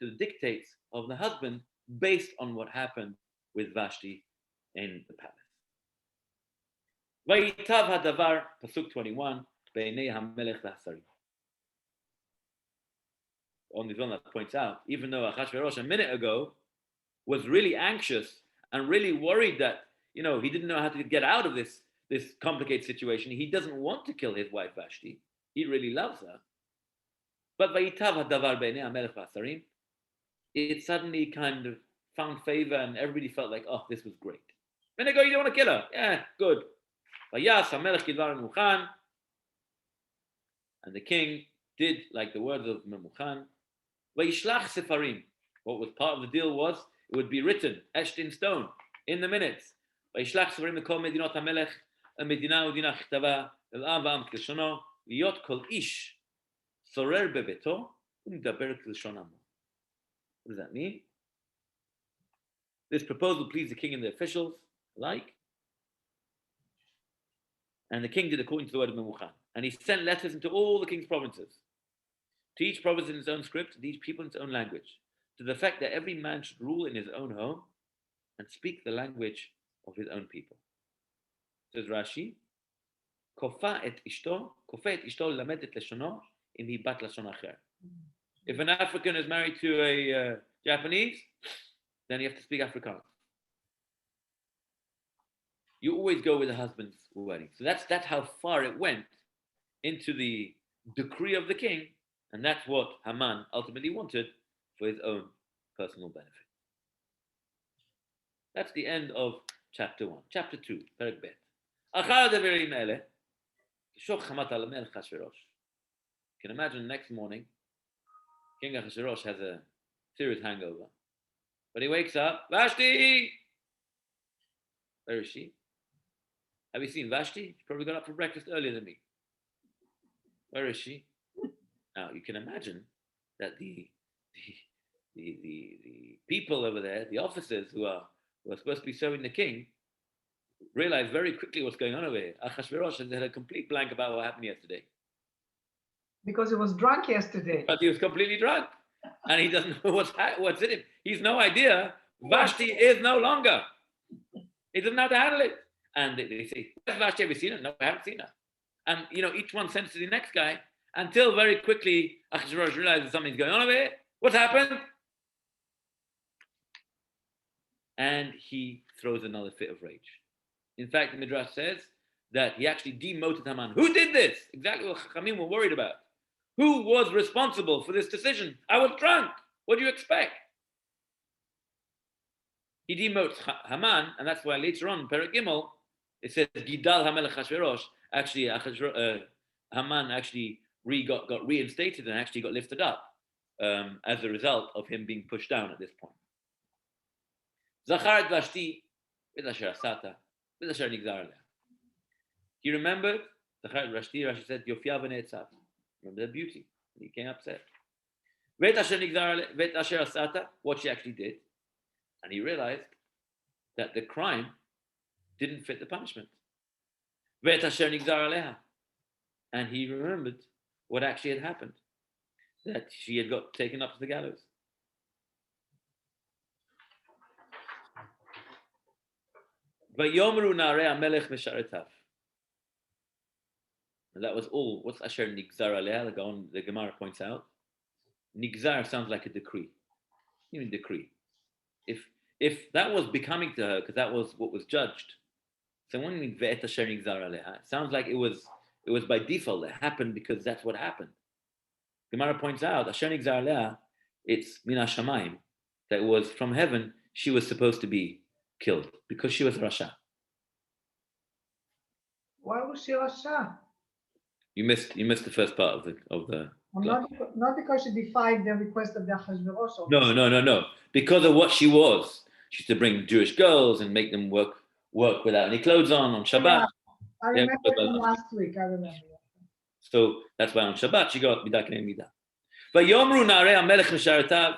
to the dictates of the husband based on what happened with Vashti in the palace. Vayitav hadavar, pasuk 21, beinei hamelech v'hasarim. Only one that points out, even though Ahasuerus a minute ago was really anxious and really worried that, he didn't know how to get out of this complicated situation. He doesn't want to kill his wife Vashti. He really loves her. But Vayitav hadavar beinei hamelech v'hasarim, it suddenly kind of found favor and everybody felt like, oh, this was great. A minute ago, you don't want to kill her. Yeah, good. And the king did like the words of Memuchan. What was part of the deal was it would be written, etched in stone, in the minutes. What does that mean? This proposal pleased the king and the officials alike. And the king did according to the word of Memuchan. And he sent letters into all the king's provinces, to each province in its own script, to each people in its own language, to the effect that every man should rule in his own home and speak the language of his own people. Says Rashi, Kofa et ishto lamed et leshono im hi bat lashon acher. If an African is married to a Japanese, then you have to speak Afrikaans. You always go with the husband's wedding. So that's how far it went into the decree of the king, and that's what Haman ultimately wanted for his own personal benefit. That's the end of chapter 1. Chapter 2, Perek Bet. Achar devarim ele, kishoch chamat al melech Ahasuerus. You can imagine next morning, King Ahasuerus has a serious hangover. But he wakes up, Vashti! Where is she? Have you seen Vashti? She probably got up for breakfast earlier than me. Where is she? Now you can imagine that the people over there, the officers who are supposed to be serving the king, realize very quickly what's going on over here. Achashverosh had a complete blank about what happened yesterday. Because he was drunk yesterday. But he was completely drunk. And he doesn't know what's in him. He's no idea. Vashti is no longer. He doesn't know how to handle it. And they say, "Where's Vashti? Have you seen her?" "No, I haven't seen her." And each one sends to the next guy until very quickly Achashverosh realizes something's going on over here. What's happened? And he throws another fit of rage. In fact, the Midrash says that he actually demoted Haman. Who did this? Exactly what Chachamim were worried about. Who was responsible for this decision? I was drunk. What do you expect? He demotes Haman, and that's why later on in Perek Gimel, it says Gidal HaMelech Achashverosh. Actually, Haman actually got reinstated and actually got lifted up as a result of him being pushed down at this point. Zacharet Vashti v'asher asata v'asher nigzar aleh. He remembered Zacharet Vashti. Rashi said Yofia v'ne'etzav. Remember the beauty. He came upset. V'asher nigzar aleh v'asher asata. What she actually did, and he realized that the crime didn't fit the punishment. V'asher nigzar aleha. And he remembered what actually had happened, that she had got taken up to the gallows. Vayomru narei hamelech mesharetav. And that was all. What's asher nigzar aleha? The Gemara points out. Nigzar sounds like a decree. Even decree. If that was becoming to her, because that was what was judged. So when we ve'et asher nigzar aleha, it sounds like it was by default. It happened because that's what happened. Gemara points out, asher nigzar aleha, it's min hashamayim, that it was from heaven. She was supposed to be killed because she was Rasha. Why was she Rasha? You missed the first part of the. Well, not because she defied the request of the Achashverosh. No. Because of what she was. She used to bring Jewish girls and make them work without any clothes on Shabbat. Yeah, I remember from last week. I remember. So that's why on Shabbat she got midah k'nei midah. Vayomru narei hamelech mesharetav.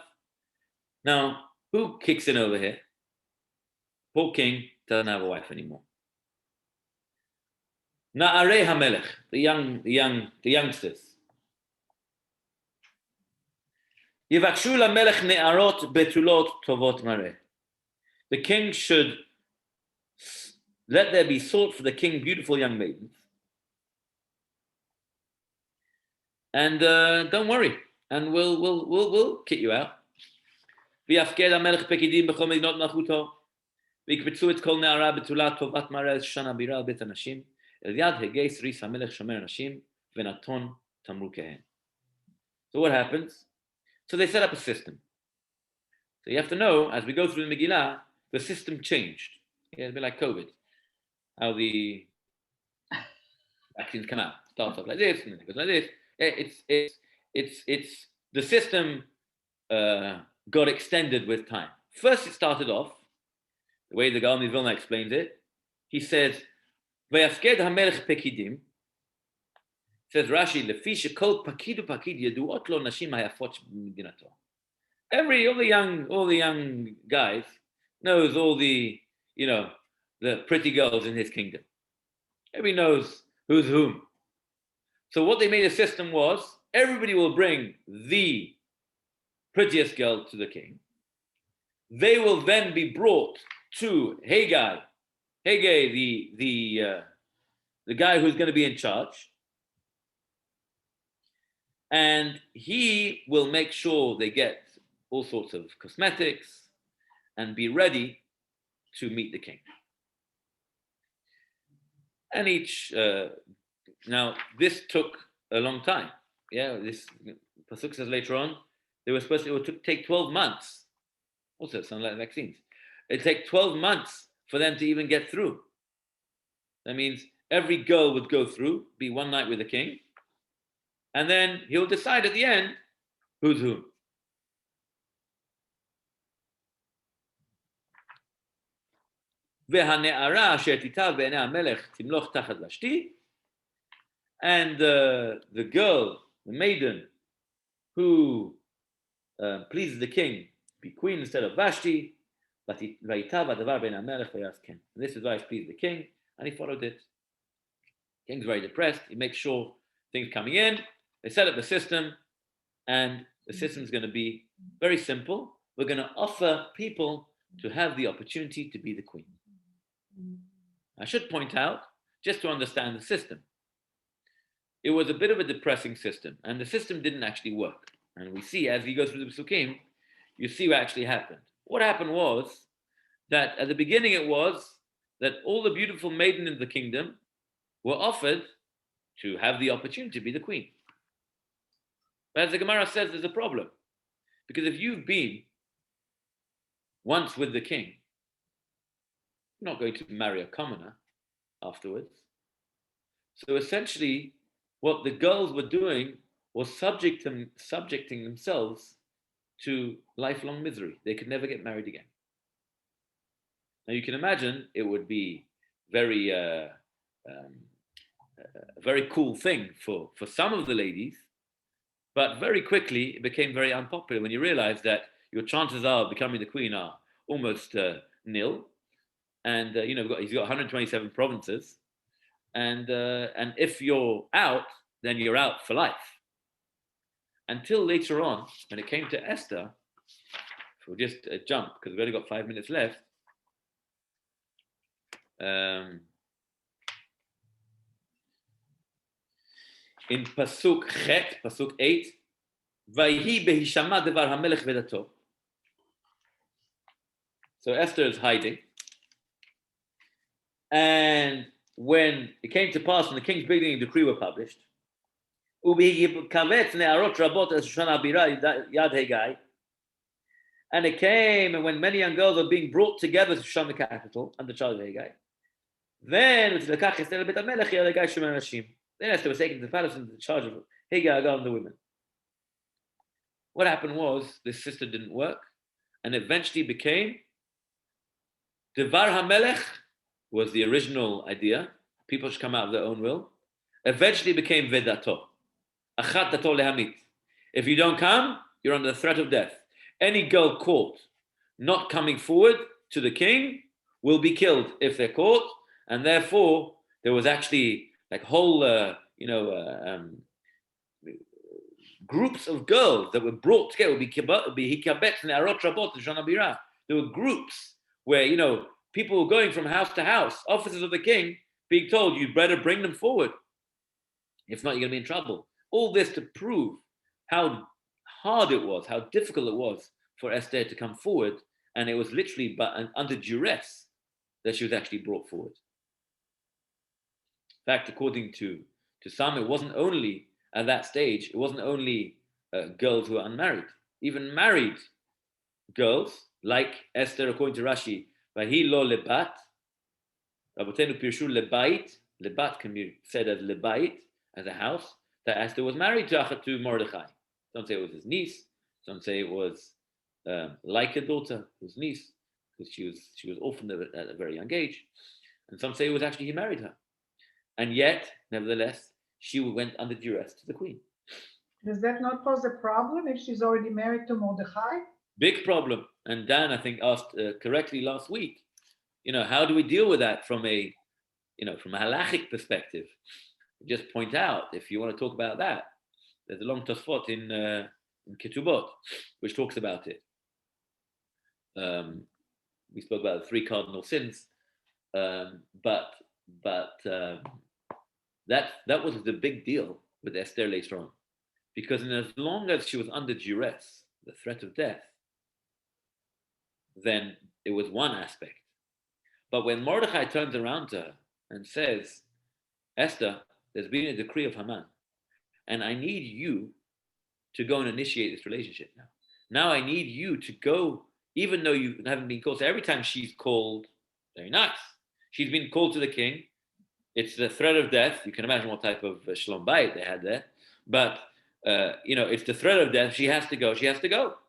Now, who kicks in over here? Poor king doesn't have a wife anymore. Na'arei hamelech, the youngsters. Yivakshu lamelech ne'arot betulot tovot mareh. The king should let there be sought for the king beautiful young maidens. And don't worry, and we'll kick you out. V'yafked hamelech pekidim b'chol medinot malchuto. ויקבצו את כל נערה בתולה טובת מראה שנה בירה על בית הנשים, אל יד הגי סריס המלך שומר הנשים, ונתון תמרוקיהן. So what happens? So they set up a system. So you have to know, as we go through the Megillah, the system changed. It's a bit like COVID. How the vaccines come out. Starts off like this, and then it goes like this. It's the system got extended with time. First it started off, the way the Gaon Vilna explains it, he says, "Vayafked hamelech pekidim." Says Rashi, "Lefi shekol pakidu pakid yaduot lo nashim hayafot b'medinato." All the young guys knows all the pretty girls in his kingdom. Everybody knows who's whom. So what they made a system was everybody will bring the prettiest girl to the king. They will then be brought to Haggai, the guy who's going to be in charge, and he will make sure they get all sorts of cosmetics and be ready to meet the king. And now this took a long time. Yeah, this Pasuk says later on it would take 12 months. Also, it sounds like vaccines. It'd take 12 months for them to even get through. That means every girl would go through, be one night with the king, and then he'll decide at the end who's who. והנערה אשר תיטב בעיני המלך תמלוך תחת ושתי, and the girl, the maiden, who pleases the king, be queen instead of Vashti, וייטב הדבר בעיני המלך ויעש כן. This advice pleased the king, and he followed it. The king's very depressed. He makes sure things coming in. They set up the system, and the system is going to be very simple. We're going to offer people to have the opportunity to be the queen. I should point out, just to understand the system, it was a bit of a depressing system, and the system didn't actually work. And we see, as you go through the Psukim, you see what actually happened. What happened was that at the beginning it was that all the beautiful maidens in the kingdom were offered to have the opportunity to be the queen. But as the Gemara says, there's a problem. Because if you've been once with the king, you're not going to marry a commoner afterwards. So essentially, what the girls were doing was subjecting themselves to lifelong misery. They could never get married again. Now you can imagine it would be a very cool thing for some of the ladies, but very quickly it became very unpopular when you realize that your chances of becoming the queen are almost nil. And he's got 127 provinces, and if you're out, then you're out for life. Until later on, when it came to Esther, we'll just jump because we've only got 5 minutes left. In Pasuk Chet, Pasuk 8, Vayhi behishama devar hamelech vedato. So Esther is hiding. And when it came to pass, when the king's beginning decree were published, and it came, and when many young girls are being brought together to Shushan the capital under charge of Haggai, then Esther was taken to the palace under the charge of Haggai and the women. What happened was this system didn't work, and eventually became Devar HaMelech was the original idea. People should come out of their own will. Eventually became Vedato. Achat dato lehamit. If you don't come, you're under the threat of death. Any girl caught not coming forward to the king will be killed if they're caught, and therefore there was actually like whole groups of girls that were brought together. There were groups where people were going from house to house, officers of the king being told, you better bring them forward. If not, you're going to be in trouble. All this to prove how hard it was, how difficult it was for Esther to come forward. And it was literally under duress that she was actually brought forward. In fact, according to some, it wasn't only at that stage, it wasn't only girls who were unmarried. Even married girls, like Esther, according to Rashi, Vahi lo lebat, Rabotenu pirshu lebait, lebat can be said as lebait, as a house, that Esther was married to Mordechai. Some say it was his niece, some say it was like a daughter, his niece, because she was orphaned at a very young age, and some say it was actually he married her. And yet, nevertheless, she went under duress to the queen. Does that not pose a problem if she's already married to Mordechai? Big problem. And Dan, I think, asked correctly last week, how do we deal with that from a halachic perspective? Just point out, if you want to talk about that, there's a long Tosfot in Ketubot, which talks about it. We spoke about the 3 cardinal sins, but that was the big deal with Esther later on, because as long as she was under duress, the threat of death, then it was one aspect. But when Mordechai turns around to her and says, Esther, there's been a decree of Haman, and I need you to go and initiate this relationship now. Now I need you to go, even though you haven't been called. So every time she's called, very nice. She's been called to the king. It's the threat of death. You can imagine what type of shalom bayit they had there. But, it's the threat of death. She has to go. She has to go.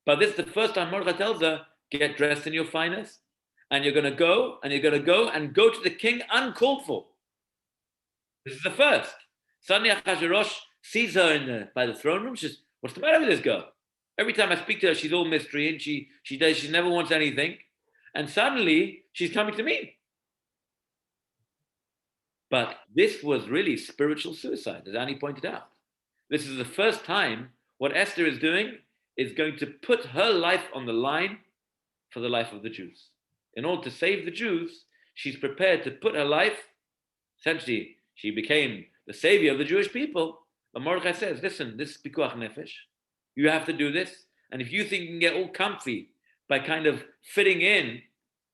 But this is the first time Mordechai tells her, get dressed in your finest and you're going to go, and you're going to go and go to the king uncalled for. This is the first. Suddenly Achashverosh sees her by the throne room. She says, what's the matter with this girl? Every time I speak to her, she's all mystery, and she never wants anything. And suddenly, she's coming to me. But this was really spiritual suicide, as Annie pointed out. This is the first time what Esther is doing is going to put her life on the line for the life of the Jews. In order to save the Jews, she's prepared to put her life, essentially, she became the savior of the Jewish people. But Mordechai says, listen, this is pikuach nefesh. You have to do this. And if you think you can get all comfy by kind of fitting in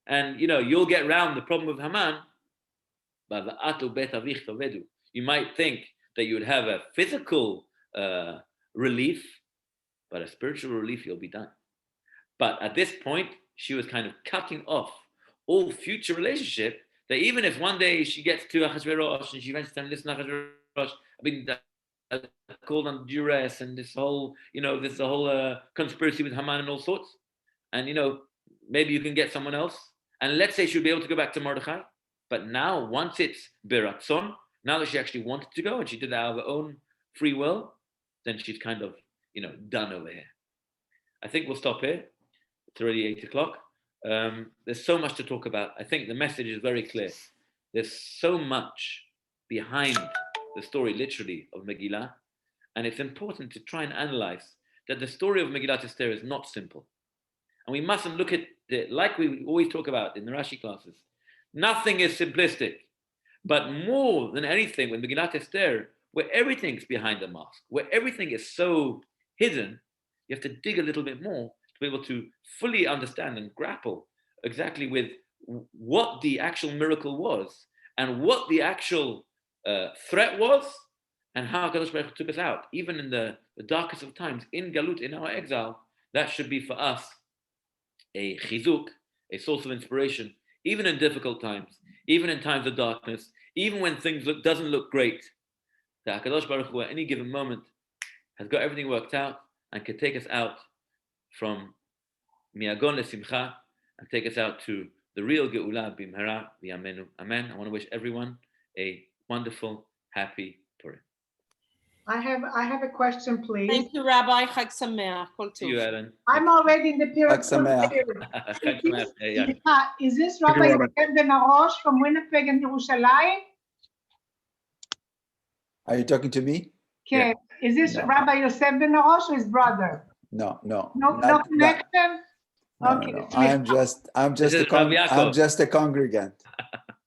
and, you'll get around the problem of Haman, you might think that you would have a physical relief, but a spiritual relief you'll be done. But at this point, she was kind of cutting off all future relationship, that even if one day she gets to Achashverosh and she wants to listen to Achashverosh, called on duress and this whole, this whole conspiracy with Haman and all sorts, and maybe you can get someone else, and let's say she'll be able to go back to Mordechai. But now, once it's beratzon, now that she actually wanted to go and she did that out of her own free will, then she's kind of, done over here. I think we'll stop here. It's already 8 o'clock. There's so much to talk about. I think the message is very clear. There's so much behind the story, literally, of Megillah, and it's important to try and analyze that the story of Megilat Esther is not simple. And we mustn't look at it like we always talk about in the Rashi classes. Nothing is simplistic, but more than anything, with Megilat Esther, where everything's behind the mask, where everything is so hidden, you have to dig a little bit more to be able to fully understand and grapple exactly with what the actual miracle was and what the actual threat was and how Kadosh Baruch Hu took us out. Even in the darkest of times, in Galut, in our exile, that should be for us a chizuk, a source of inspiration, even in difficult times, even in times of darkness, even when things doesn't look great. That HaKadosh Baruch Hu at any given moment has got everything worked out and can take us out from miagon lesimcha and take us out to the real Geula b'mhara v'yamenu. Amen. I want to wish everyone a wonderful, happy Purim. I have a question, please. Thank you, Rabbi. Chag Sameach. Kol See you, tov. Ellen. I'm already in the period. Is this Rabbi Yosef Ben Arosh from Winnipeg and Yerushalayim? Are you talking to me? Okay. Yeah. Is this No. Rabbi Yosef Ben Arosh or his brother? No. No Not- connection? No, Okay. no. Sweet. I'm just is Rabbi Yaakov. I'm just a congregant.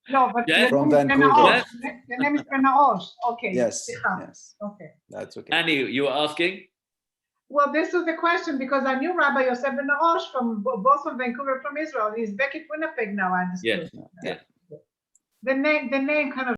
No, but Yes. the From name is Ben Vancouver. Arosh. The name is Ben Arosh. Okay. Yes, Slicha. yes. Okay. That's okay. Annie, you were asking? Well, this was the question because I knew Rabbi Yosef Ben Arosh from both from Vancouver, from Israel. He's back at Winnipeg now, I understand. Yes. The name kind of